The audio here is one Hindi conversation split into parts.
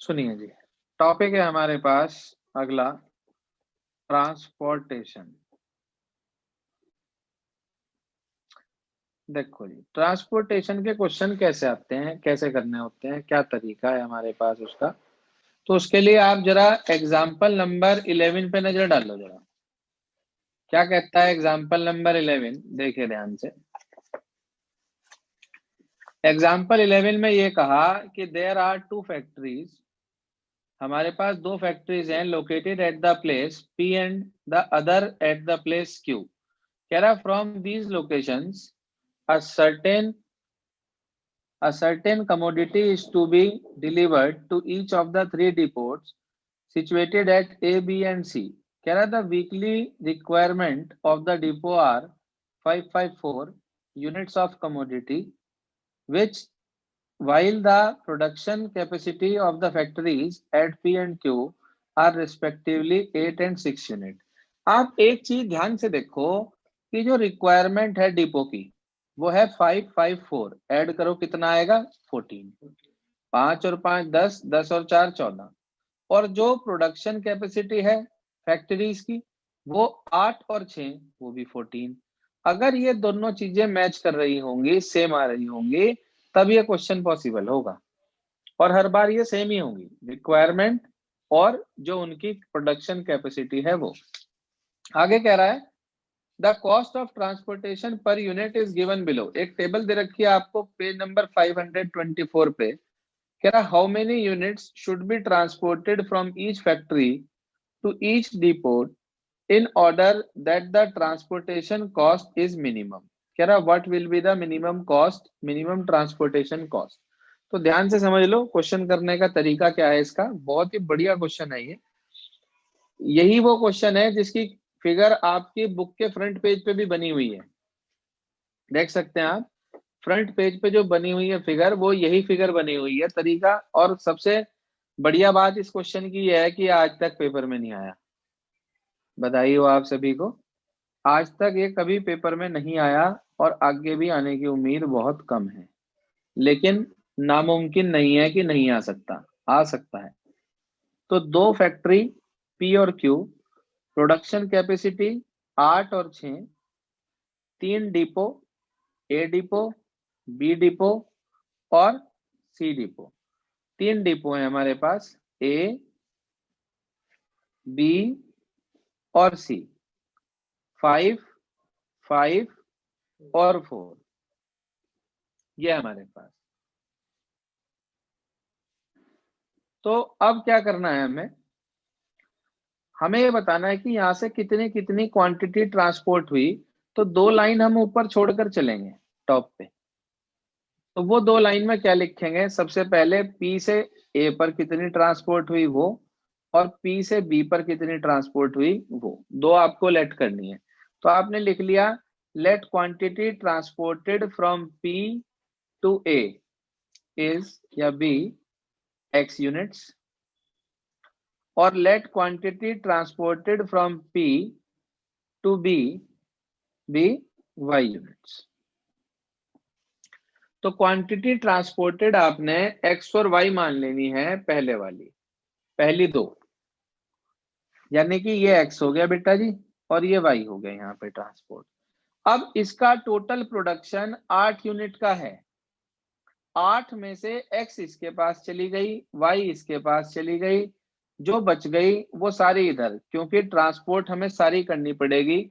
सुनिए जी, टॉपिक है हमारे पास अगला ट्रांसपोर्टेशन। देखो जी, ट्रांसपोर्टेशन के क्वेश्चन कैसे आते हैं, कैसे करने होते हैं, क्या तरीका है हमारे पास उसका। तो उसके लिए आप जरा एग्जाम्पल नंबर 11 पे नजर डालो जरा। क्या कहता है एग्जाम्पल नंबर 11, देखिए ध्यान से। एग्जाम्पल 11 में ये कहा कि देयर आर टू फैक्ट्रीज, हमारे पास दो फैक्ट्रीज हैं, located at the place P and the other at the place Q। कह रहा from these locations a certain commodity is to be delivered to each of the three depots situated at A, B and C। कह रहा the weekly requirement of the depot are 554 units of commodity, which while the production capacity of the factories at P and Q are respectively 8 and 6 unit। आप एक चीज ध्यान से देखो कि जो रिक्वायरमेंट है डिपो की वो है 554, ऐड करो कितना आएगा 14। 5 और 5 10, 10 और 4 14। और जो प्रोडक्शन कैपेसिटी है फैक्ट्रीज की वो 8 और 6 वो भी 14। अगर ये दोनों चीजें मैच कर रही होंगी, सेम आ रही होंगी, तब ये क्वेश्चन पॉसिबल होगा। और हर बार ये सेम ही होंगी, रिक्वायरमेंट और जो उनकी प्रोडक्शन कैपेसिटी है वो। आगे कह रहा है the cost of transportation per unit is given below. एक टेबल दे रखी है आपको पेज नंबर 524 पे। कह रहा how many units should be transported from each factory to each depot in order that the transportation cost is minimum। कह रहा what will be the minimum cost, minimum transportation cost। तो ध्यान से समझ लो क्वेश्चन करने का तरीका क्या है इसका। बहुत ही बढ़िया क्वेश्चन है ये। यही वो क्वेश्चन है जिसकी फिगर आपकी बुक के फ्रंट पेज पे भी बनी हुई है, देख सकते हैं आप। फ्रंट पेज पे जो बनी हुई है फिगर, वो यही फिगर बनी हुई है तरीका। और सबसे बढ़िया बात इस क्वेश्चन की यह है कि आज तक पेपर में नहीं आया। बधाई हो आप सभी को, आज तक ये कभी पेपर में नहीं आया और आगे भी आने की उम्मीद बहुत कम है। लेकिन नामुमकिन नहीं है कि नहीं आ सकता, आ सकता है। तो दो फैक्ट्री P और Q, प्रोडक्शन कैपेसिटी 8 और 6, तीन depot, A depot, B depot और C डिपो। तीन डिपो है हमारे पास, A, B और C। 5, 5 और 4 ये हमारे पास। तो अब क्या करना है हमें ये बताना है कि यहाँ से कितनी कितनी क्वांटिटी ट्रांसपोर्ट हुई। तो दो लाइन हम ऊपर छोड़कर चलेंगे टॉप पे। तो वो दो लाइन में क्या लिखेंगे, सबसे पहले P से A पर कितनी ट्रांसपोर्ट हुई वो, और P से B पर कितनी ट्रांसपोर्ट हुई वो, दो आपको लेट करनी है। तो आपने लिख लिया let quantity transported from P to A is या B X यूनिट्स, और let quantity transported from P to B be Y units. तो क्वांटिटी ट्रांसपोर्टेड आपने X और Y मान लेनी है, पहले वाली, पहली दो, यानी कि ये X हो गया बेटा जी और ये Y हो गया यहाँ पे ट्रांसपोर्ट। अब इसका टोटल प्रोडक्शन 8 यूनिट का है। 8 में से X इसके पास चली गई, Y इसके पास चली गई, जो बच गई वो सारी इधर, क्योंकि ट्रांसपोर्ट हमें सारी करनी पड़ेगी।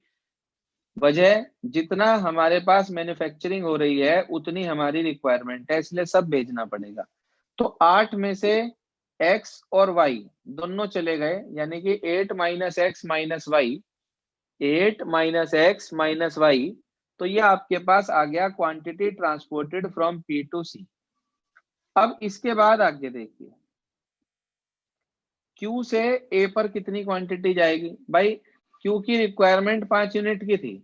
वजह जितना हमारे पास मैन्युफैक्चरिंग हो रही है उतनी हमारी रिक्वायरमेंट है, इसलिए सब भेजना पड़ेगा। तो 8 में से x और y दोनों चले गए, यानी कि 8 minus x minus y, 8 minus x minus y. तो ये आपके पास आ गया quantity transported from P to C। अब इसके बाद आगे देखिए Q से A पर कितनी क्वांटिटी जाएगी। भाई Q की रिक्वायरमेंट 5 यूनिट की थी,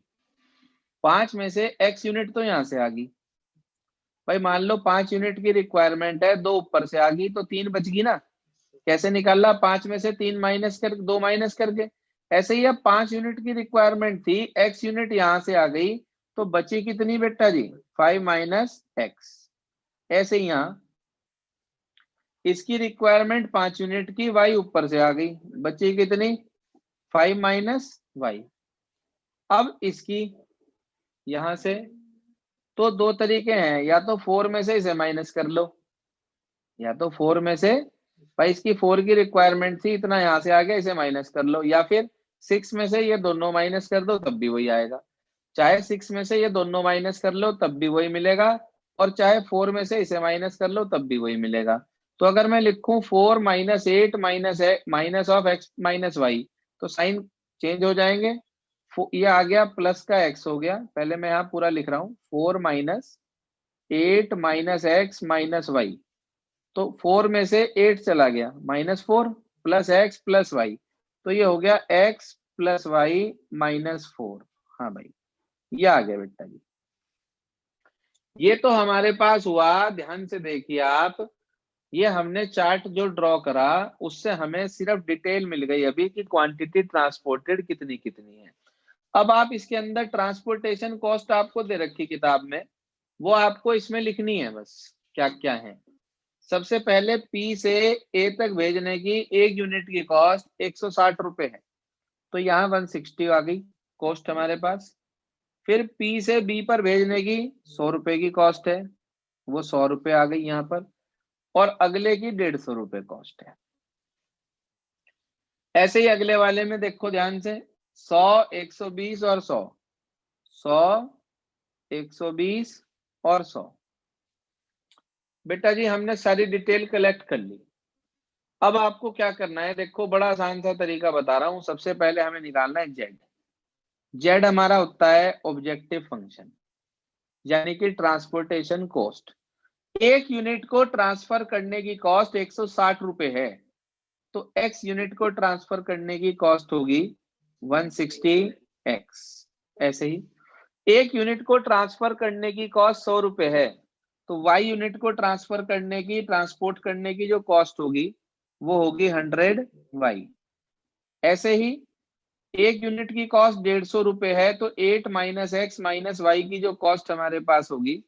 5 में से x यूनिट तो यहां से आ गई। भाई मान लो 5 यूनिट की रिक्वायरमेंट है, 2 ऊपर से आ गई तो 3 बच गई ना। कैसे निकाला, 5 में से 3 माइनस कर 2 माइनस करके। ऐसे ही अब 5 यूनिट की रिक्वायरमेंट थी, x यूनिट यहां से आ गई, तो बची कितनी बेटा जी 5 माइनस एक्स। ऐसे ही यहां इसकी रिक्वायरमेंट 5 यूनिट की, y ऊपर से आ गई, बची कितनी 5 माइनस वाई। अब इसकी यहां से तो दो तरीके हैं, या तो 4 में से इसे माइनस कर लो, या तो 4 में से, भाई इसकी 4 की रिक्वायरमेंट थी, इतना यहां से आ गया, इसे माइनस कर लो, या फिर 6 में से ये दोनों माइनस कर दो तब भी वही आएगा। चाहे 6 में से ये दोनों माइनस कर लो तब भी वही मिलेगा, और चाहे 4 में से इसे माइनस कर लो तब भी वही मिलेगा। तो अगर मैं लिखूं 4 minus 8 minus of x minus y, तो साइन चेंज हो जाएंगे। ये आ गया प्लस का एक्स हो गया, पहले मैं यहाँ पूरा लिख रहा हूँ, 4 minus 8 minus x minus y, तो 4 में से 8 चला गया, -4 प्लस एक्स प्लस वाई, तो ये हो गया एक्स प्लस वाई -4। हाँ भाई, ये आ गया बेटा जी। ये तो हमारे पास हुआ, ध्यान से देखिए आप, ये हमने चार्ट जो ड्रॉ करा उससे हमें सिर्फ डिटेल मिल गई अभी कि क्वांटिटी ट्रांसपोर्टेड कितनी कितनी है। अब आप इसके अंदर ट्रांसपोर्टेशन कॉस्ट आपको दे रखी किताब में, वो आपको इसमें लिखनी है बस, क्या क्या है। सबसे पहले P से A तक भेजने की एक यूनिट की कॉस्ट 160 रुपए है, तो यहाँ 160 आ गई कॉस्ट हमारे पास। फिर P से B पर भेजने की 100 रुपए की कॉस्ट है, वो 100 रुपए आ गई यहाँ पर, और अगले की 150 रुपए कॉस्ट है। ऐसे ही अगले वाले में देखो ध्यान से, 100 120 और 100, 100 120 और 100। बेटा जी हमने सारी डिटेल कलेक्ट कर ली। अब आपको क्या करना है, देखो बड़ा आसान सा तरीका बता रहा हूं। सबसे पहले हमें निकालना है जेड। जेड हमारा होता है ऑब्जेक्टिव फंक्शन, यानी कि ट्रांसपोर्टेशन कॉस्ट। एक यूनिट को ट्रांसफर करने की कॉस्ट 160 रुपए है, तो x यूनिट को ट्रांसफर करने की कॉस्ट होगी 160x। ऐसे ही एक यूनिट को ट्रांसफर करने की कॉस्ट 100 रुपए है, तो y यूनिट को ट्रांसफर करने की, ट्रांसपोर्ट करने की जो कॉस्ट होगी वो होगी 100y। ऐसे ही एक यूनिट की कॉस्ट 150 रुपए है, तो 8 माइनस एक्स माइनस वाई की जो कॉस्ट हमारे पास होगी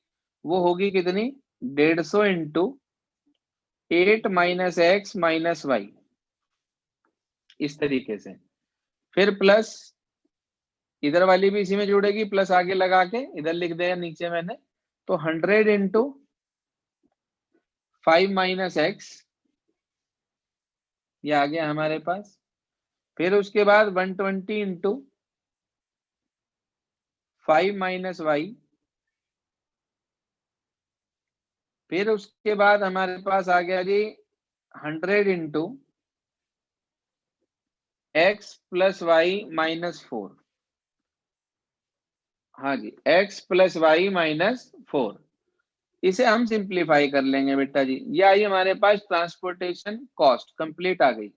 वो होगी कितनी 150 into 8 minus x minus y, इस तरीके से। फिर प्लस इधर वाली भी इसी में जुड़ेगी, प्लस आगे लगा के इधर लिख दिया नीचे मैंने, तो 100 इंटू 5 माइनस एक्स, ये आ गया हमारे पास। फिर उसके बाद 120 इंटू 5 माइनस वाई। फिर उसके बाद हमारे पास आ गया जी 100 इंटू एक्स प्लस वाई -4। हाँ जी, x प्लस वाई -4। इसे हम सिंप्लीफाई कर लेंगे बेटा जी। ये आई हमारे पास ट्रांसपोर्टेशन कॉस्ट कंप्लीट आ गई।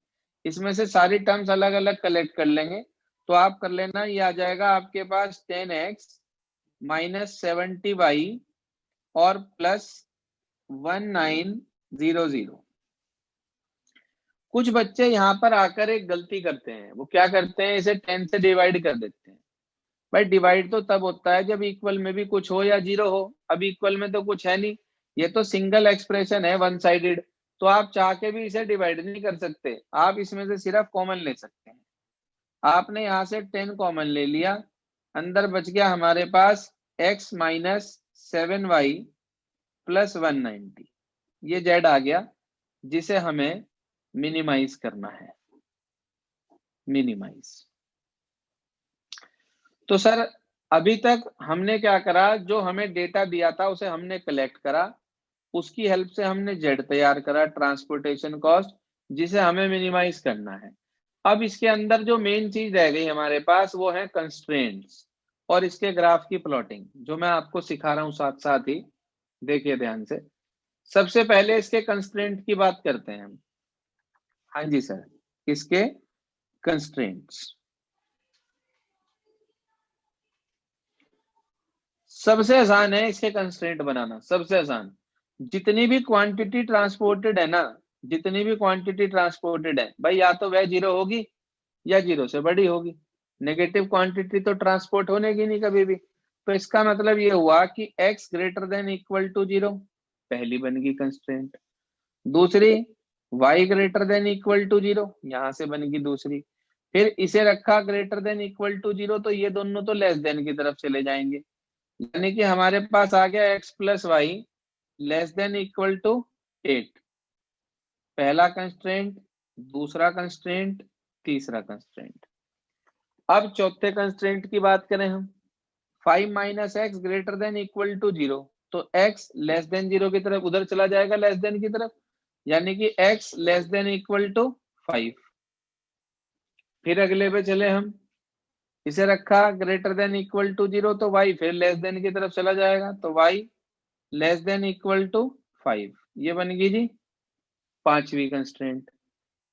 इसमें से सारी टर्म्स अलग अलग कलेक्ट कर लेंगे, तो आप कर लेना, ये आ जाएगा आपके पास 10x -70y और प्लस 1900। कुछ बच्चे यहाँ पर आकर एक गलती करते हैं, वो क्या करते हैं, इसे 10 से डिवाइड कर देते हैं। भाई डिवाइड तो तब होता है जब इक्वल में भी कुछ हो या जीरो हो, अब इक्वल में तो कुछ है नहीं, ये तो सिंगल एक्सप्रेशन है, वन साइडेड, तो आप चाह के भी इसे डिवाइड नहीं कर सकते, आप इसमें से सिर्फ कॉमन ले सकते हैं। आपने यहाँ से 10 कॉमन ले लिया, अंदर बच गया हमारे पास x -7y प्लस 190, ये z आ गया जिसे हमें मिनिमाइज करना है, मिनिमाइज। तो सर अभी तक हमने क्या करा, जो हमें डेटा दिया था उसे हमने कलेक्ट करा, उसकी हेल्प से हमने जेड तैयार करा ट्रांसपोर्टेशन कॉस्ट, जिसे हमें मिनिमाइज करना है। अब इसके अंदर जो मेन चीज रह गई हमारे पास वो है कंस्ट्रेंट्स और इसके ग्राफ की प्लॉटिंग, जो मैं आपको सिखा रहा हूं साथ साथ ही, देखिए ध्यान से। सबसे पहले इसके कंस्ट्रेंट की बात करते हैं हम। हाँ जी सर, इसके कंस्ट्रेंट्स सबसे आसान है, इसके कंस्ट्रेंट बनाना सबसे आसान। जितनी भी क्वांटिटी ट्रांसपोर्टेड है ना, जितनी भी क्वांटिटी ट्रांसपोर्टेड है भाई, या तो वह जीरो होगी या जीरो से बड़ी होगी। नेगेटिव क्वांटिटी तो ट्रांसपोर्ट होने की नहीं कभी भी। तो इसका मतलब ये हुआ कि x greater than equal to zero, पहली बन गई कंस्ट्रेंट। दूसरी y greater than equal to 0, यहां से बनेगी दूसरी। फिर इसे रखा ग्रेटर देन इक्वल टू 0, तो ये दोनों तो लेस देन की तरफ चले जाएंगे, यानी कि हमारे पास आ गया x plus y less than equal to 8। पहला कंस्ट्रेंट, दूसरा कंस्ट्रेंट, तीसरा कंस्ट्रेंट। अब चौथे कंस्ट्रेंट की बात करें हम, 5 minus x greater than equal to 0, तो x लेस देन 0 की तरफ उधर चला जाएगा, लेस देन की तरफ, यानी कि x less than equal to 5। फिर अगले पे चले हम, इसे रखा ग्रेटर देन इक्वल टू 0, तो y फिर लेस देन की तरफ चला जाएगा, तो y less than equal to 5। ये बन गई जी पांचवी कंस्ट्रेंट।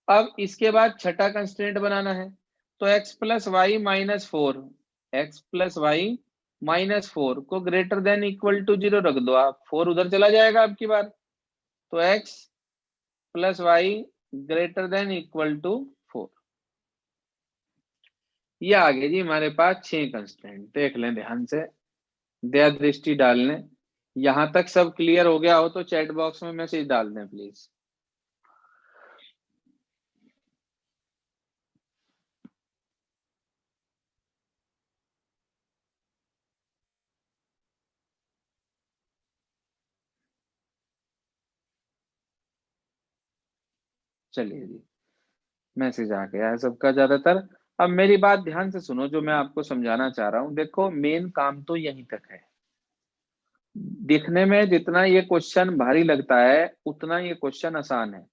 अब इसके बाद छठा कंस्ट्रेंट बनाना है, तो x plus y minus 4, x plus y minus 4 को ग्रेटर देन इक्वल टू 0 रख दो आप, 4 उधर चला जाएगा आपकी बार, तो x plus y greater than equal to 4। ये आ गए जी हमारे पास 6 कंस्ट्रेंट। देख लें ध्यान से, दया दृष्टि डाल लें। यहां तक सब क्लियर हो गया हो तो चैट बॉक्स में मैसेज डाल दें प्लीज। चलिए जी, मैसेज आ गया है सबका ज्यादातर। अब मेरी बात ध्यान से सुनो, जो मैं आपको समझाना चाह रहा हूं। देखो मेन काम तो यहीं तक है। दिखने में जितना ये क्वेश्चन भारी लगता है उतना ये क्वेश्चन आसान है।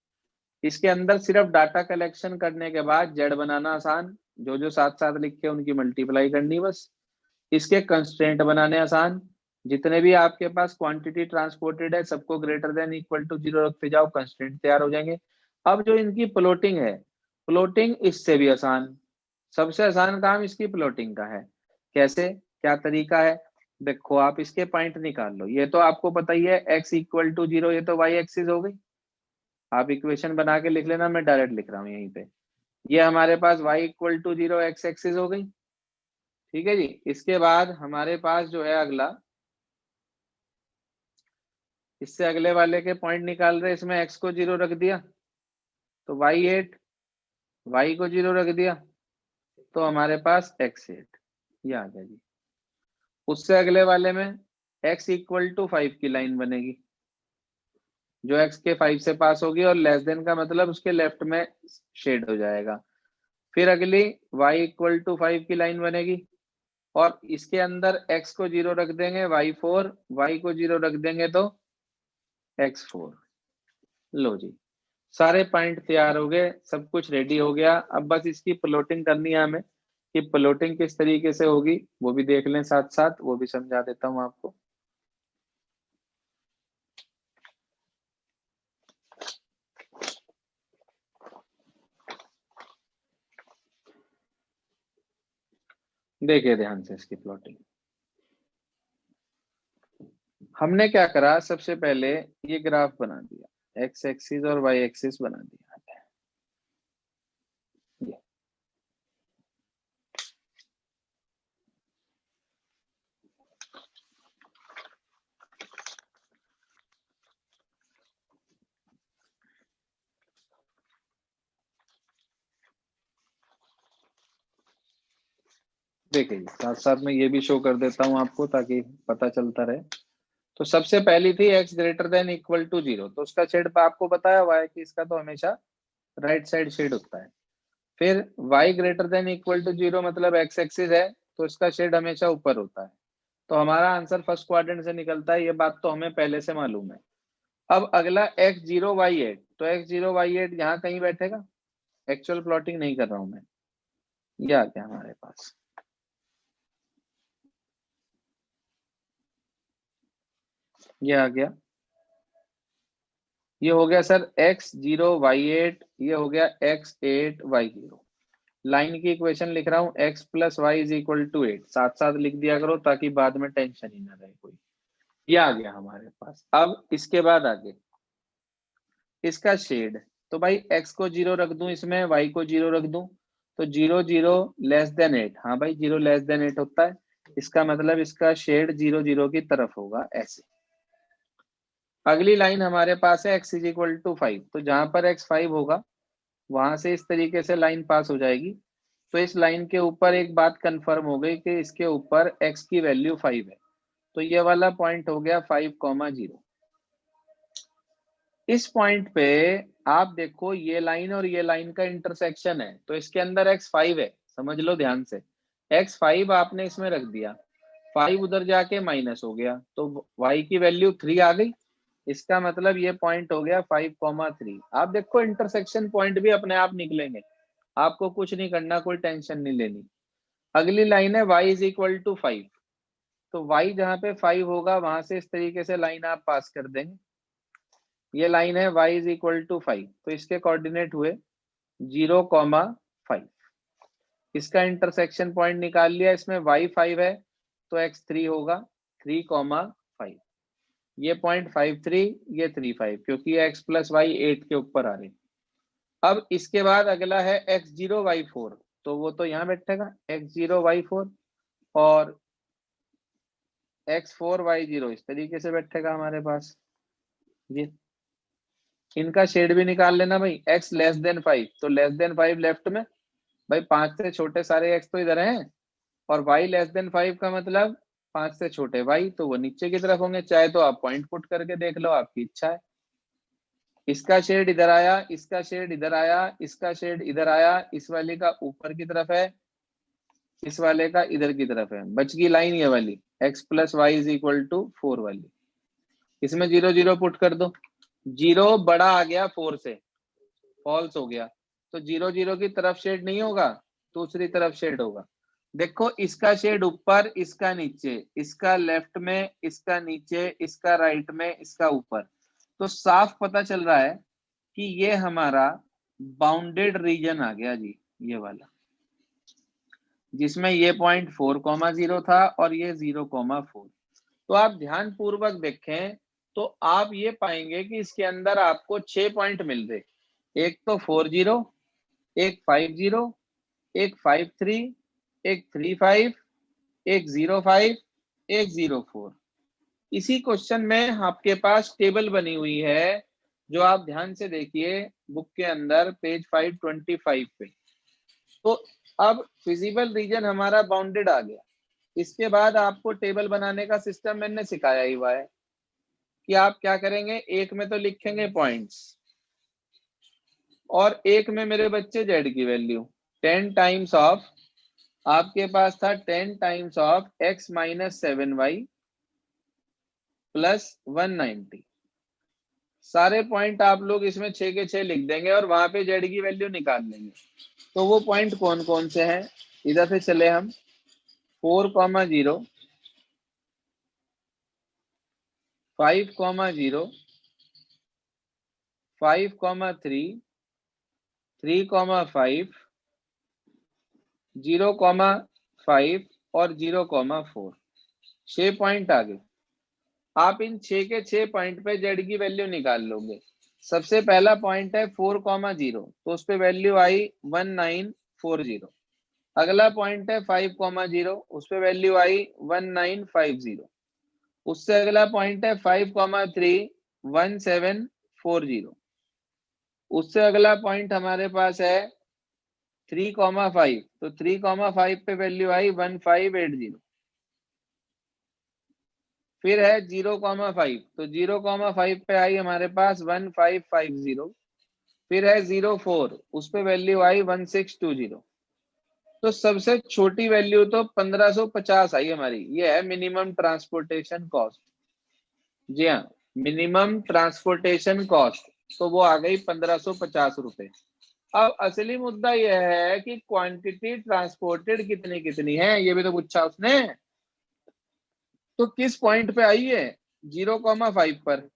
इसके अंदर सिर्फ डाटा कलेक्शन करने के बाद जेड बनाना आसान, जो जो साथ साथ लिखे उनकी मल्टीप्लाई करनी बस। इसके कंस्ट्रेंट बनाने आसान, जितने भी आपके पास क्वांटिटी ट्रांसपोर्टेड है सबको ग्रेटर देन इक्वल टू 0 रखते जाओ, कंस्ट्रेंट तैयार हो जाएंगे। अब जो इनकी प्लॉटिंग है, प्लॉटिंग इससे भी आसान, सबसे आसान काम इसकी प्लॉटिंग का है। कैसे, क्या तरीका है? देखो आप इसके पॉइंट निकाल लो। ये तो आपको पता ही है x इक्वल टू 0, ये तो y एक्सिस हो गई। आप इक्वेशन बना के लिख लेना, मैं डायरेक्ट लिख रहा हूँ यहीं पे। ये हमारे पास y equal to 0 x axis हो गई, ठीक है जी। इसके बाद हमारे पास जो है अगला, इससे अगले वाले के पॉइंट निकाल रहे, इसमें x को 0 रख दिया तो y8, y को 0 रख दिया तो हमारे पास x8, ये आ गया जी। उससे अगले वाले में x इक्वल टू 5 की लाइन बनेगी, जो x के 5 से पास होगी, और लेस देन का मतलब उसके लेफ्ट में शेड हो जाएगा। फिर अगली y इक्वल टू 5 की लाइन बनेगी, और इसके अंदर x को 0 रख देंगे, y4, y को 0 रख देंगे तो x4। लो जी, सारे पॉइंट तैयार हो गए, सब कुछ रेडी हो गया। अब बस इसकी प्लॉटिंग करनी है हमें, कि प्लॉटिंग किस तरीके से होगी वो भी देख लें, साथ साथ वो भी समझा देता हूं आपको। देखिए ध्यान से इसकी प्लॉटिंग। हमने क्या करा, सबसे पहले ये ग्राफ बना दिया, एक्स एक्सिस और वाई एक्सिस बना दिया। ये देखिए साथ साथ में ये भी शो कर देता हूं आपको ताकि पता चलता रहे। तो सबसे पहली थी x greater than equal to 0, तो उसका शेड आपको बताया हुआ है कि इसका तो हमेशा राइट साइड शेड होता है। फिर y greater than equal to 0 मतलब x एक्सिस है, तो इसका शेड हमेशा ऊपर होता है। तो हमारा आंसर फर्स्ट क्वाड्रेंट से निकलता है, ये बात तो हमें पहले से मालूम है। अब अगला x0y8, तो x0y8 यहाँ कहीं बैठेगा, एक्चुअल प्लॉटिंग नहीं कर रहा हूं मैं। ये आ गया हमारे पास, ये आ गया। ये हो गया सर x0y8, ये हो गया x8y0। लाइन की इक्वेशन लिख रहा हूँ, x plus y is equal to 8, साथ साथ लिख दिया करो ताकि बाद में टेंशन ही ना रहे कोई। ये आ गया हमारे पास। अब इसके बाद आगे इसका शेड, तो भाई x को 0 रख दूं, इसमें y को 0 रख दूं, तो 0 0 लेस देन 8, हाँ भाई 0 लेस देन 8 होता है, इसका मतलब इसका शेड 0 0 की तरफ होगा ऐसे। अगली लाइन हमारे पास है x इज इक्वल टू 5, तो जहां पर x 5 होगा वहां से इस तरीके से लाइन पास हो जाएगी। तो इस लाइन के ऊपर एक बात कंफर्म हो गई कि इसके ऊपर x की वैल्यू 5 है, तो ये वाला पॉइंट हो गया 5,0। इस पॉइंट पे आप देखो ये लाइन और ये लाइन का इंटरसेक्शन है, तो इसके अंदर x 5 है, समझ लो ध्यान से। x 5 आपने इसमें रख दिया, 5 उधर जाके माइनस हो गया, तो y की वैल्यू 3 आ गई। इसका मतलब ये पॉइंट हो गया 5,3। आप देखो इंटरसेक्शन पॉइंट भी अपने आप निकलेंगे, आपको कुछ नहीं करना, कोई टेंशन नहीं लेनी। अगली लाइन है y इज इक्वल टू 5, तो y जहां पे 5 होगा वहां से इस तरीके से लाइन आप पास कर देंगे। ये लाइन है y इज इक्वल टू 5, तो इसके कोऑर्डिनेट हुए 0,5। इसका इंटरसेक्शन पॉइंट निकाल लिया, इसमें y 5 है तो x 3 होगा, 3,5। ये पॉइंट 5,3, ये 3,5, क्योंकि ये x प्लस वाई 8 के ऊपर आ रहे। अब इसके बाद अगला है x0 y4, तो वो तो यहाँ बैठेगा x0 y4, और x4 y0 इस तरीके से बैठेगा हमारे पास। ये इनका शेड भी निकाल लेना भाई, x लेस देन 5, तो लेस देन 5 लेफ्ट में, भाई 5 से छोटे सारे x तो इधर हैं, और y लेस देन 5 का मतलब 5 से छोटे y, तो वो नीचे की तरफ होंगे। चाहे तो आप पॉइंट पुट करके देख लो, आपकी इच्छा है। इसका शेड इधर आया, इसका शेड इधर आया, इसका शेड इधर आया, इस वाले का ऊपर की तरफ है, इस वाले का इधर की तरफ है। बच गई लाइन ये वाली x plus y is equal to 4 वाली। इसमें 0 0 पुट कर दो, 0 बड़ा आ गया 4 से, फॉल्स हो गया, तो 0 0 की तरफ शेड नहीं होगा, दूसरी तरफ शेड होगा। देखो इसका शेड ऊपर, इसका नीचे, इसका लेफ्ट में, इसका नीचे, इसका राइट में, इसका ऊपर, तो साफ पता चल रहा है कि ये हमारा बाउंडेड रीजन आ गया जी, ये वाला, जिसमें ये पॉइंट 4,0 था और ये 0,4। तो आप ध्यान पूर्वक देखें तो आप ये पाएंगे कि इसके अंदर आपको 6 पॉइंट मिल रहे, एक तो 40, एक 50, एक 53, एक 35, एक 05, एक 04। इसी क्वेश्चन में आपके पास टेबल बनी हुई है, जो आप ध्यान से देखिए बुक के अंदर पेज 525 पे। तो अब फिजिबल रीजन हमारा बाउंडेड आ गया। इसके बाद आपको टेबल बनाने का सिस्टम मैंने सिखाया ही हुआ है कि आप क्या करेंगे, एक में तो लिखेंगे पॉइंट्स, और एक में मेरे बच्चे जेड की वैल्यू 10 टाइम्स ऑफ, आपके पास था 10 times of x minus 7y plus 190। सारे पॉइंट आप लोग इसमें 6 के 6 लिख देंगे और वहां पे जेड की वैल्यू निकाल लेंगे। तो वो पॉइंट कौन कौन से हैं, इधर से चले हम, 4,0, 5,0, 5,3, 3,5, 0,5 और 0,4। 6 पॉइंट आ गए। आप इन 6 के 6 पॉइंट पे जेड की वैल्यू निकाल लोगे। सबसे पहला पॉइंट है 4,0, तो उस पे वैल्यू आई 1940। अगला पॉइंट है 5,0, उस पे वैल्यू आई 1950। उससे अगला पॉइंट है 5,3, 1740। उससे अगला पॉइंट हमारे पास है 3,5, तो 3,5 पे वैल्यू आई 1580। फिर है 0,5, तो 0,5 पे आई हमारे पास 1550। फिर है 0,4, उस पे वैल्यू आई 1620। तो सबसे छोटी वैल्यू तो 1550 आई हमारी, ये है मिनिमम ट्रांसपोर्टेशन कॉस्ट। जी हाँ, मिनिमम ट्रांसपोर्टेशन कॉस्ट, तो वो आ गई 1550 रुपए। अब असली मुद्दा यह है कि क्वांटिटी ट्रांसपोर्टेड कितनी कितनी है, ये भी तो पूछा उसने। तो किस पॉइंट पे आई है, 0,5 पर।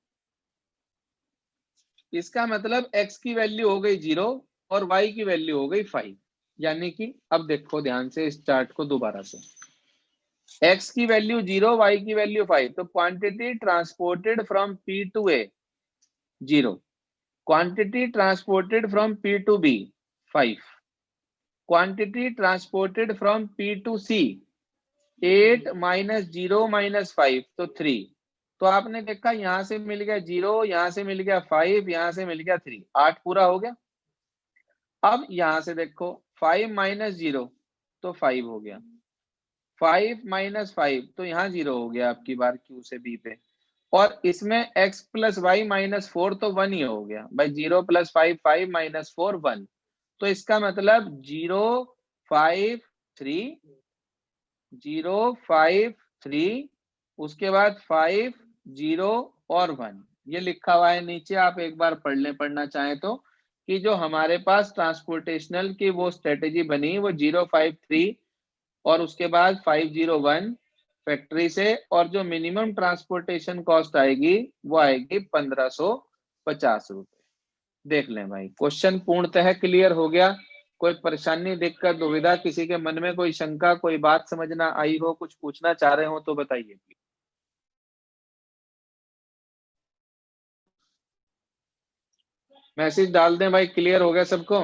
इसका मतलब x की वैल्यू हो गई 0 और y की वैल्यू हो गई 5। यानी कि अब देखो ध्यान से इस चार्ट को दोबारा से, x की वैल्यू 0, y की वैल्यू 5, तो quantity transported from P to A 0, quantity transported from P to B 5, quantity transported from P to C 8 minus 0 minus 5, तो 3, तो आपने देखा यहाँ से मिल गया 0, यहाँ से मिल गया 5, यहाँ से मिल गया 3, 8 पूरा हो गया। अब यहाँ से देखो 5 माइनस 0 तो 5 हो गया, 5 माइनस 5 तो यहाँ 0 हो गया आपकी बार Q से B पे, और इसमें x प्लस वाई माइनस 4 तो 1 ही हो गया भाई, 0 प्लस 5 5 माइनस 4 1, तो इसका मतलब 0 5 3 0 5 3, उसके बाद 5 0 और 1, ये लिखा हुआ है नीचे, आप एक बार पढ़ लें पढ़ना चाहें तो, कि जो हमारे पास ट्रांसपोर्टेशनल की वो स्ट्रेटेजी बनी वो 0 5 3 और उसके बाद 501 फैक्ट्री से, और जो मिनिमम ट्रांसपोर्टेशन कॉस्ट आएगी वो आएगी 1550 रुपए। देख लें भाई, क्वेश्चन पूर्णतः क्लियर हो गया। कोई परेशानी, दिक्कत, दुविधा, किसी के मन में कोई शंका, कोई बात समझना आई हो, कुछ पूछना चाह रहे हो तो बताइए। मैसेज डाल दें भाई, क्लियर हो गया सबको।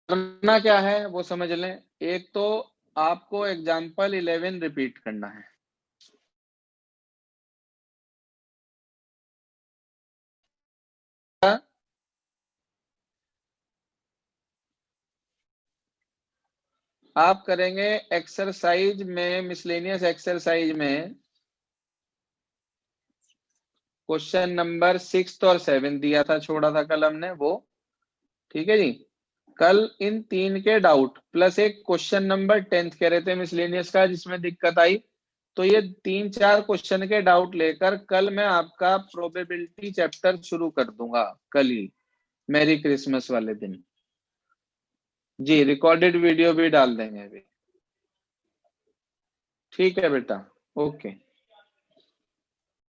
करना क्या है वो समझ लें। एक तो आपको एग्जाम्पल 11 रिपीट करना है, आप करेंगे एक्सरसाइज में, मिसलेनियस एक्सरसाइज में क्वेश्चन नंबर 6 और 7 दिया था, छोड़ा था कल हमने वो, ठीक है जी। कल इन 3 के डाउट प्लस एक क्वेश्चन नंबर 10 कह रहे थे मिसलेनियस का जिसमें दिक्कत आई, तो ये 3-4 क्वेश्चन के डाउट लेकर कल मैं आपका प्रोबेबिलिटी चैप्टर शुरू कर दूंगा कल ही, मैरी क्रिसमस वाले दिन जी। रिकॉर्डेड वीडियो भी डाल देंगे अभी। ठीक है बेटा, ओके।